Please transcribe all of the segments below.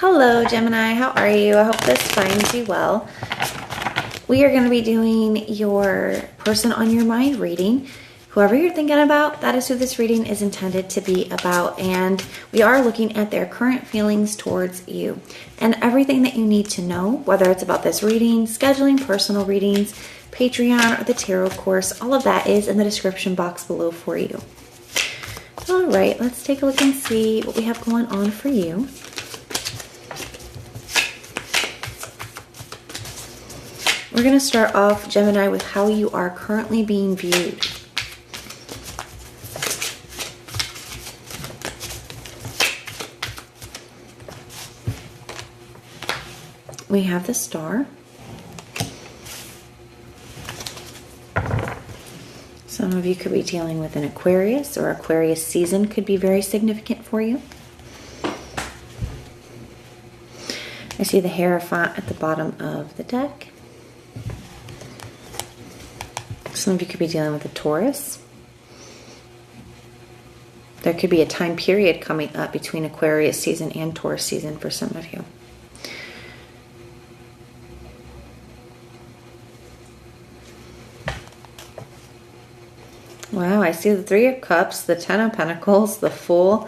Hello, Gemini. How are you? I hope this finds you well. We are going to be doing your person on your mind reading. Whoever you're thinking about, that is who this reading is intended to be about. And we are looking at their current feelings towards you and everything that you need to know, whether it's about this reading, scheduling personal readings, Patreon, or the tarot course. All of that is in the description box below for you. All right, let's take a look and see what we have going on for you. We're going to start off, Gemini, with how you are currently being viewed. We have the Star. Some of you could be dealing with an Aquarius, or Aquarius season could be very significant for you. I see the Hierophant at the bottom of the deck. Some of you could be dealing with a Taurus. There could be a time period coming up between Aquarius season and Taurus season for some of you. Wow, I see the Three of Cups, the Ten of Pentacles, the Fool,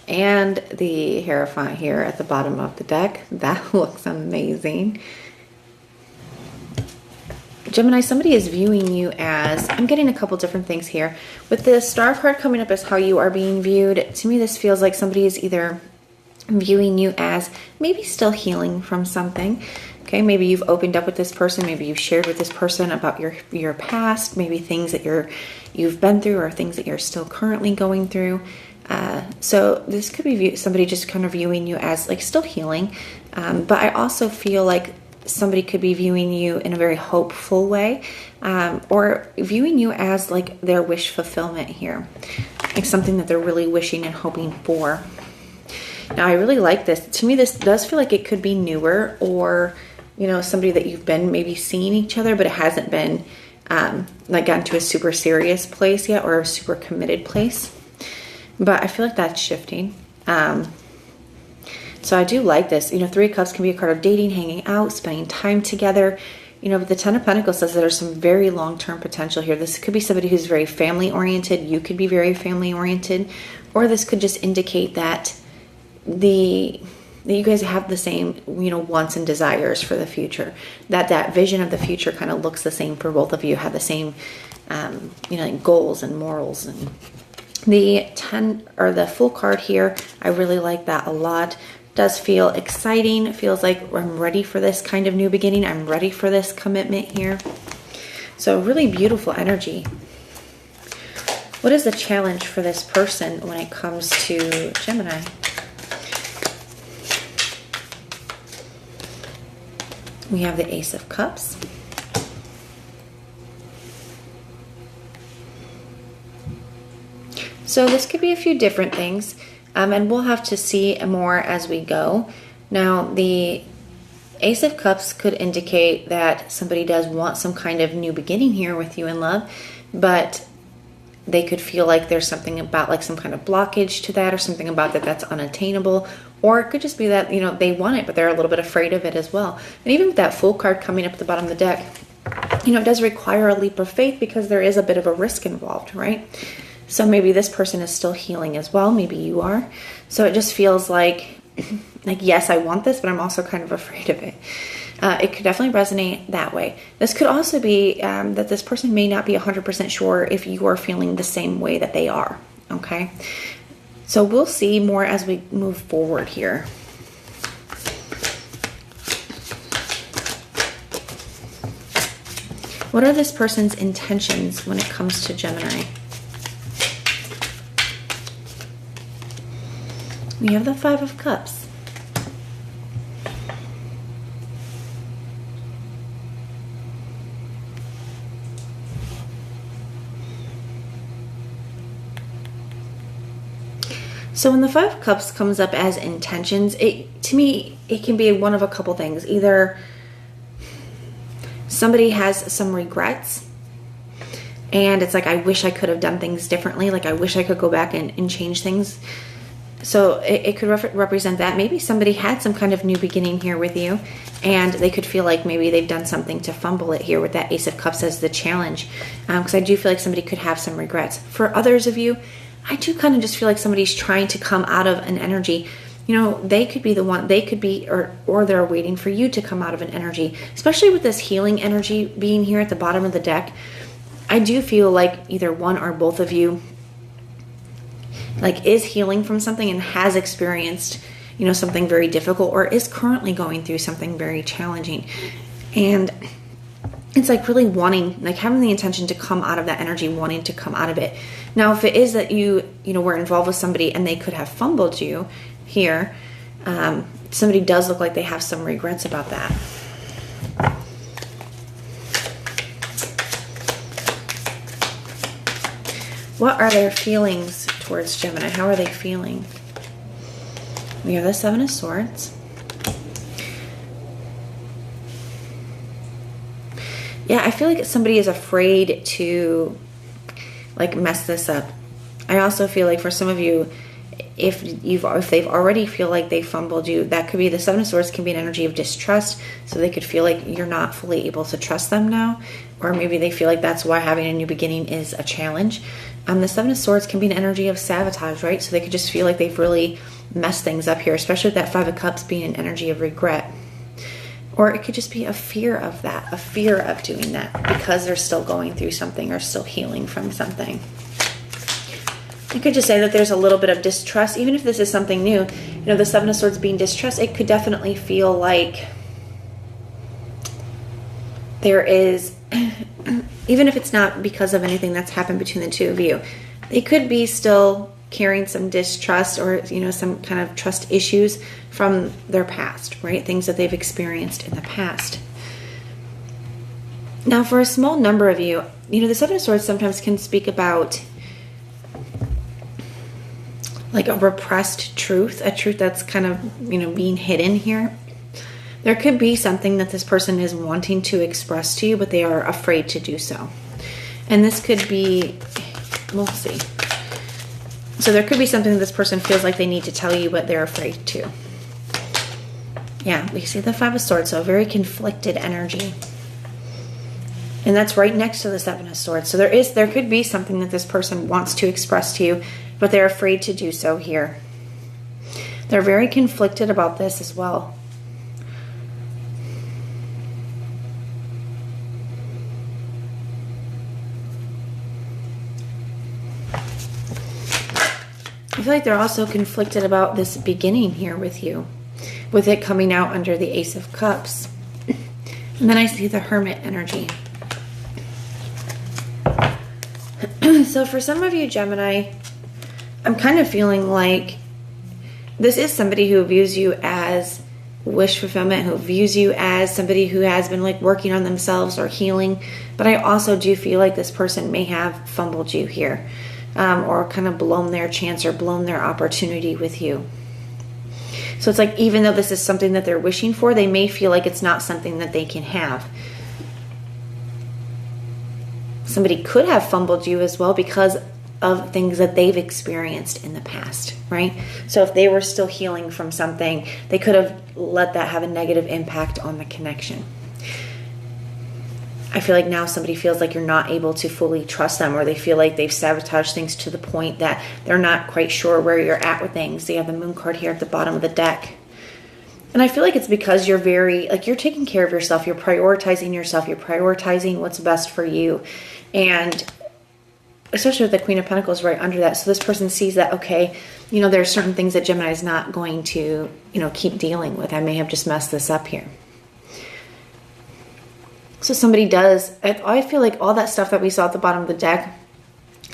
and the Hierophant here at the bottom of the deck. That looks amazing. Gemini, somebody is viewing you as, I'm getting a couple different things here. With the Star card coming up as how you are being viewed, to me this feels like somebody is either viewing you as maybe still healing from something. Okay, maybe you've opened up with this person, maybe you've shared with this person about your past, maybe things that you've been through or things that you're still currently going through. So this could be somebody just kind of viewing you as like still healing. But I also feel like somebody could be viewing you in a very hopeful way, or viewing you as like their wish fulfillment here, like something that they're really wishing and hoping for. Now, I really like this. To me, this does feel like it could be newer, or somebody that you've been maybe seeing each other, but it hasn't been like gotten to a super serious place yet, or a super committed place. But I feel like that's shifting. So I do like this. Three of Cups can be a card of dating, hanging out, spending time together. But the Ten of Pentacles says that there's some very long-term potential here. This could be somebody who's very family-oriented. You could be very family-oriented. Or this could just indicate that that you guys have the same, wants and desires for the future. That vision of the future kind of looks the same for both of you. Have the same, like goals and morals. And the 10 or the Fool card here, I really like that a lot. Does feel exciting. It feels like I'm ready for this kind of new beginning. I'm ready for this commitment here. So really beautiful energy. What is the challenge for this person when it comes to Gemini? We have the Ace of Cups. So this could be a few different things. And we'll have to see more as we go. Now, the Ace of Cups could indicate that somebody does want some kind of new beginning here with you in love, but they could feel like there's something about like some kind of blockage to that, or something about that's unattainable. Or it could just be that, they want it, but they're a little bit afraid of it as well. And even with that Fool card coming up at the bottom of the deck, it does require a leap of faith because there is a bit of a risk involved, right? So maybe this person is still healing as well. Maybe you are. So it just feels like yes, I want this, but I'm also kind of afraid of it. It could definitely resonate that way. This could also be that this person may not be 100% sure if you are feeling the same way that they are. Okay. So we'll see more as we move forward here. What are this person's intentions when it comes to Gemini? We have the Five of Cups. So when the Five of Cups comes up as intentions, to me, it can be one of a couple things. Either somebody has some regrets and it's like, I wish I could have done things differently. Like I wish I could go back and change things. So it could represent that. Maybe somebody had some kind of new beginning here with you, and they could feel like maybe they've done something to fumble it here with that Ace of Cups as the challenge. Because I do feel like somebody could have some regrets. For others of you, I do kind of just feel like somebody's trying to come out of an energy. You know, they could be the one, they could be, or they're waiting for you to come out of an energy, especially with this healing energy being here at the bottom of the deck. I do feel like either one or both of you like is healing from something and has experienced, you know, something very difficult, or is currently going through something very challenging. And it's like really wanting, like having the intention to come out of that energy, wanting to come out of it. Now, if it is that you know, were involved with somebody and they could have fumbled you here, somebody does look like they have some regrets about that. What are their feelings towards Gemini? How are they feeling? We have the Seven of Swords. Yeah, I feel like somebody is afraid to like mess this up. I also feel like for some of you, if they've already feel like they fumbled you, that could be the Seven of Swords can be an energy of distrust. So they could feel like you're not fully able to trust them now, or maybe they feel like that's why having a new beginning is a challenge. The Seven of Swords can be an energy of sabotage, right? So they could just feel like they've really messed things up here, especially with that Five of Cups being an energy of regret. Or it could just be a fear of that, a fear of doing that because they're still going through something or still healing from something. You could just say that there's a little bit of distrust, even if this is something new. You know, the Seven of Swords being distrust, it could definitely feel like there is, even if it's not because of anything that's happened between the two of you, they could be still carrying some distrust or, you know, some kind of trust issues from their past, right? Things that they've experienced in the past. Now, for a small number of you, you know, the Seven of Swords sometimes can speak about like a repressed truth, a truth that's kind of, you know, being hidden here. There could be something that this person is wanting to express to you, but they are afraid to do so. And this could be, we'll see. So there could be something that this person feels like they need to tell you, but they're afraid to. Yeah, we see the Five of Swords, so a very conflicted energy. And that's right next to the Seven of Swords. So there could be something that this person wants to express to you, but they're afraid to do so here. They're very conflicted about this as well. I feel like they're also conflicted about this beginning here with you, with it coming out under the Ace of Cups. And then I see the Hermit energy. So for some of you, Gemini, I'm kind of feeling like this is somebody who views you as wish fulfillment, who views you as somebody who has been like working on themselves or healing. But I also do feel like this person may have fumbled you here, or kind of blown their chance or blown their opportunity with you. So it's like, even though this is something that they're wishing for, they may feel like it's not something that they can have. Somebody could have fumbled you as well because of things that they've experienced in the past, right? So if they were still healing from something, they could have let that have a negative impact on the connection. I feel like now somebody feels like you're not able to fully trust them, or they feel like they've sabotaged things to the point that they're not quite sure where you're at with things. So you have the Moon card here at the bottom of the deck. And I feel like it's because you're very, like, you're taking care of yourself. You're prioritizing yourself. You're prioritizing what's best for you. And especially with the Queen of Pentacles right under that. So this person sees that, okay, you know, there are certain things that Gemini is not going to, you know, keep dealing with. I may have just messed this up here. So somebody does, I feel like all that stuff that we saw at the bottom of the deck,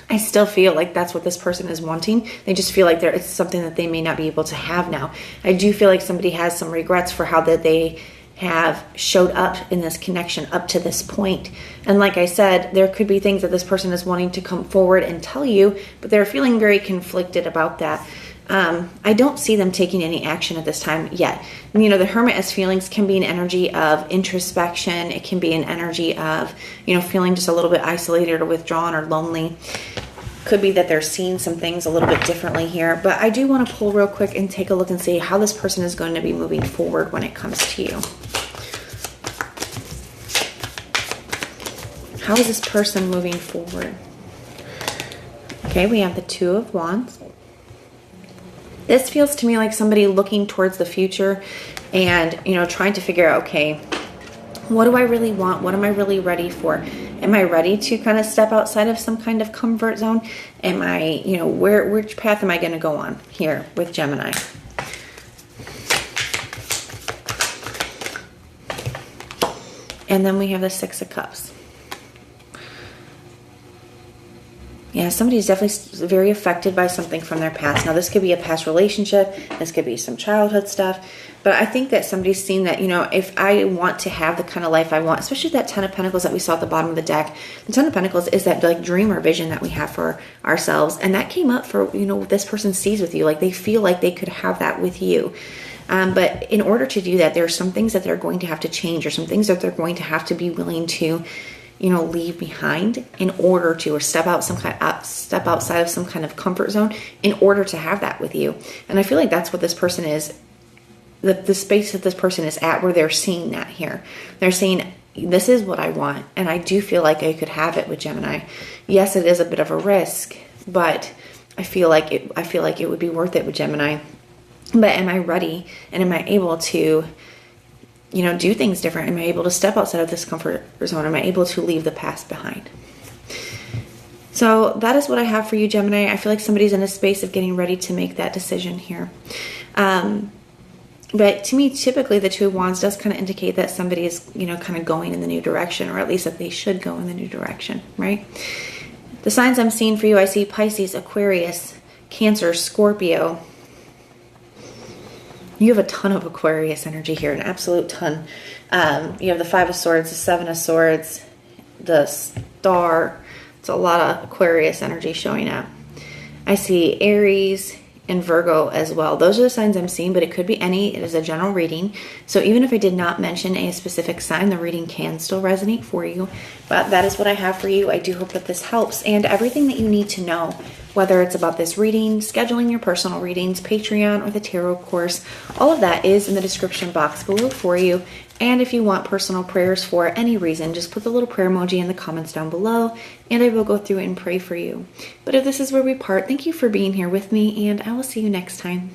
I still feel like that's what this person is wanting. They just feel like it's something that they may not be able to have now. I do feel like somebody has some regrets for how that they have showed up in this connection up to this point. And like I said, there could be things that this person is wanting to come forward and tell you, but they're feeling very conflicted about that. I don't see them taking any action at this time yet. You know, the Hermit as feelings can be an energy of introspection. It can be an energy of, you know, feeling just a little bit isolated or withdrawn or lonely. Could be that they're seeing some things a little bit differently here. But I do want to pull real quick and take a look and see how this person is going to be moving forward when it comes to you. How is this person moving forward? Okay, we have the Two of Wands. This feels to me like somebody looking towards the future and, you know, trying to figure out, okay, what do I really want? What am I really ready for? Am I ready to kind of step outside of some kind of comfort zone? Am I, you know, which path am I going to go on here with Gemini? And then we have the Six of Cups. Yeah, somebody's definitely very affected by something from their past. Now, this could be a past relationship. This could be some childhood stuff. But I think that somebody's seen that, you know, if I want to have the kind of life I want, especially that Ten of Pentacles that we saw at the bottom of the deck. The Ten of Pentacles is that like dream or vision that we have for ourselves. And that came up for, you know, this person sees with you. Like they feel like they could have that with you. But in order to do that, there are some things that they're going to have to change, or some things that they're going to have to be willing to, you know, leave behind in order to, or step outside of some kind of comfort zone in order to have that with you. And I feel like that's what this person is, the space that this person is at, where they're seeing that here. They're saying, this is what I want, and I do feel like I could have it with Gemini. Yes, it is a bit of a risk, but I feel like it would be worth it with Gemini. But am I ready, and am I able to, you know, do things different? Am I able to step outside of this comfort zone? Am I able to leave the past behind? So that is what I have for you, Gemini. I feel like somebody's in a space of getting ready to make that decision here. But to me, typically the Two of Wands does kind of indicate that somebody is, you know, kind of going in the new direction, or at least that they should go in the new direction, right? The signs I'm seeing for you, I see Pisces, Aquarius, Cancer, Scorpio. You have a ton of Aquarius energy here, an absolute ton. You have the Five of Swords, the Seven of Swords, the Star. It's a lot of Aquarius energy showing up. I see Aries and Virgo as well. Those are the signs I'm seeing, but it could be any. It is a general reading. So even if I did not mention a specific sign, the reading can still resonate for you. But that is what I have for you. I do hope that this helps. And everything that you need to know, whether it's about this reading, scheduling your personal readings, Patreon, or the tarot course, all of that is in the description box below for you. And if you want personal prayers for any reason, just put the little prayer emoji in the comments down below, and I will go through and pray for you. But if this is where we part, thank you for being here with me, and I will see you next time.